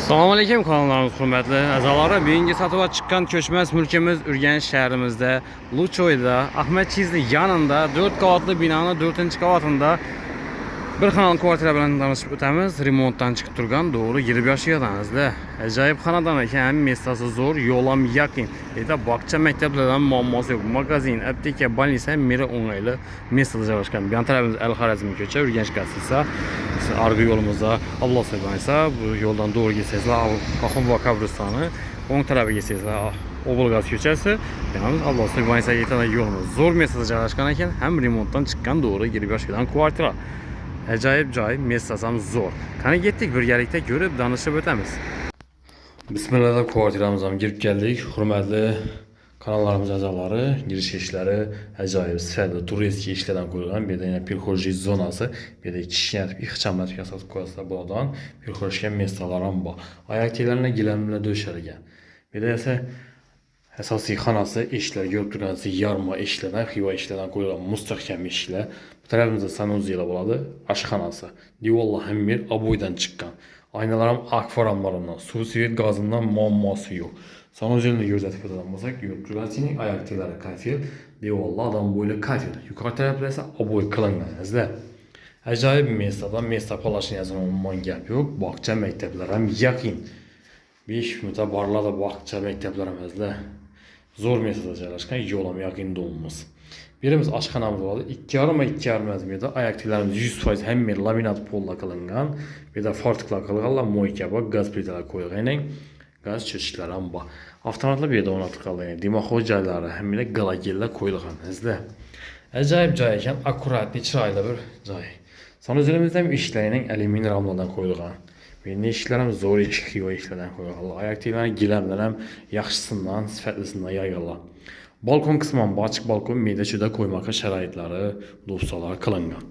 Assalomu alaykum kanallarimiz hurmatli a'zolari. Bugungi sotuvga chiqqan ko'chmas mulkimiz Urganch shahrimizda Luchoyda Ahmet Chizli yanında 4 qavatli binoning 4-qavatida bir xonali kvartira bilan tanishib o'tamiz. Remontdan chiqib turgan, to'g'ri girib yashayapsizlar. Ajoyib xonadon ekan, mestasi zo'r, yo'l ham yaqin. Eda bog'cha maktablardan muammosi yo'q. Magazin, apteka, больница meri o'ng'ayli mestada joylashgan. Bu tarafimiz Al-Xorazmiy ko'cha, Urganch gazetasi. Argı yolumuzda Allah severse bu yoldan doğru gitseniz Ahunva kabristoni, o'ng tarafiga gitseniz Oblgaz ko'chasi, yalnız Allah severse yetana yolumuz zo'r mestada joylashgan ekan, ham remontdan chiqqan to'g'ri girib yashaydigan kvartira. Ajoyib joy, mestasi ham zo'r. Qani ketdik, birgalikda ko'rib, danishib o'tamiz. Bismillah, kvartiramiz ham girib keldik. Hurmatli kanallarımız a'zolari, girish ishlari ajoyib sifatli turistik ishlardan qo'yilgan. Bu yerda yana pirxo'jlik zonasi, bu yerda kishnatib, ixchamlatib yasatib qo'yasizlar bo'ladigan pirxo'jgan mestalar ham bor. Oyoq teglarni gilamlar döşalgan. Bu yerda esa asosiy xonasi, eshiklar ko'rib turganingiz yarma eshiklardan, xiva eshiklardan qo'yilgan mustahkam eshiklar. Bu tarafimizda sanuziyalar bo'ladi, oshxonasi. Divorlar ham bir aboydan chiqqan. Aynalar ham akvaramlarından, suv svet gazından muammosi yo'q. Sanuzilni ko'rsatib o'tadigan bo'lsak, yo'l oyoq teglari kafel, devorlar adam bo'yli kafel. Yuqori tarafda esa oboy qilingan. Sizlar ajoyib mestadan, mesta poloshniyasini umuman gap yo'q. Bog'cha maktablar ham yaqin. 5 minutda borlarda bog'cha maktablar ham sizlar. Zo'r mestada joylashgan, yo'l ham yaqin bo'lmas. Birimiz oshxonamiz bo'ladi. 2,5 metrda oyoq teglarimiz 100% hamma laminat polla qilingan. Bu yerda fortiklar qilganlar, moyka bor, gaz plitalar qo'yilgan. Gaz chiqishlar ham bor. Avtomatlar bu yerda o'rnatilgan. Dimoxo'j joylari hamma galagellar qo'yilgan. Sizlar ajoyib joy ekan, akkuratli, chiroyli bir joy. Sanuzilimizda ham eshiklarning alyumin ramlardan qo'yilgan. Endi eshiklarimiz zo'r eshik, xiva eshiklardan qo'yilgan. Oyoq teglarning gilamlar ham yaxshisidan, sifatlisidan yayganlar. Balkon qismi ham ochiq balkon, meda-chuda qo'ymoqqa sharoitlari, do'stlar qilingan.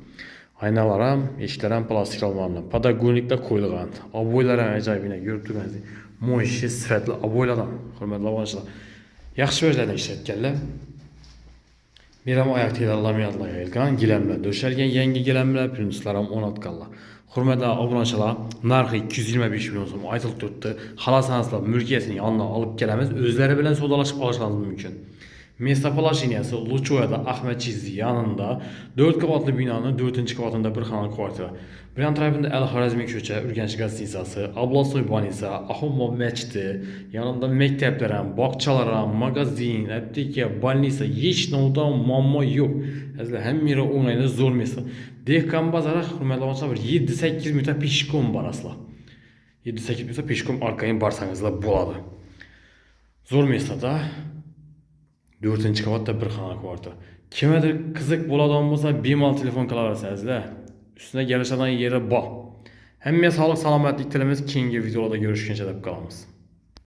Aynalar ham, eshiklar ham plastik ramlardan, podagonlikda qo'yilgan. Aboylar ham ajoyib, ko'rib turganingiz mo'yshi sifatli aboylardan, hurmatli obunachilar. Yaxshi joylardan ishlatganlar. Bir ham oyoq teglar laminatlar yayilgan, gilamlar döşalgan, yangi gilamlar, plyuslar ham o'rnatganlar. Hurmatli obunachilar, narxi 225 million so'm aytilib turibdi. Xalasanizlar mulkiyasini yonidan olib kelamiz, o'zlari bilan savdolashib olishingiz mumkin. Mesta poloshniyasi Luchoyda Ahmet Chizli yanında 4 qavatli binoning 4-qavatida bir xonali kvartira. Birinchi tarafida Al-Xorazmiy ko'cha, Urganch gazetasi, Ablosoy bonisa, Ahunva masjidi, yanında maktablar ham, bog'chalar ham, magazin, apteka, больница, hech navdan muammo yo'q. Sizlar hamma o'ng'ayli zo'r mesta. Dehqon bozori hurmatli obunachilar 7-8 minutda peshkom borasizlar. 7-8 minutda peshkom orqaga borsangizlar bo'ladi. Zo'r mestada 4-qavatda bir xonali kvartira. Kimdir qiziq bo'ladigan bo'lsa, bemalol telefon qilaverasizlar. Ustida kelishadigan yeri bor. Hamma sog'lik, salomatlik tilamiz. Keyingi videolarda ko'rishguncha deb qolamiz.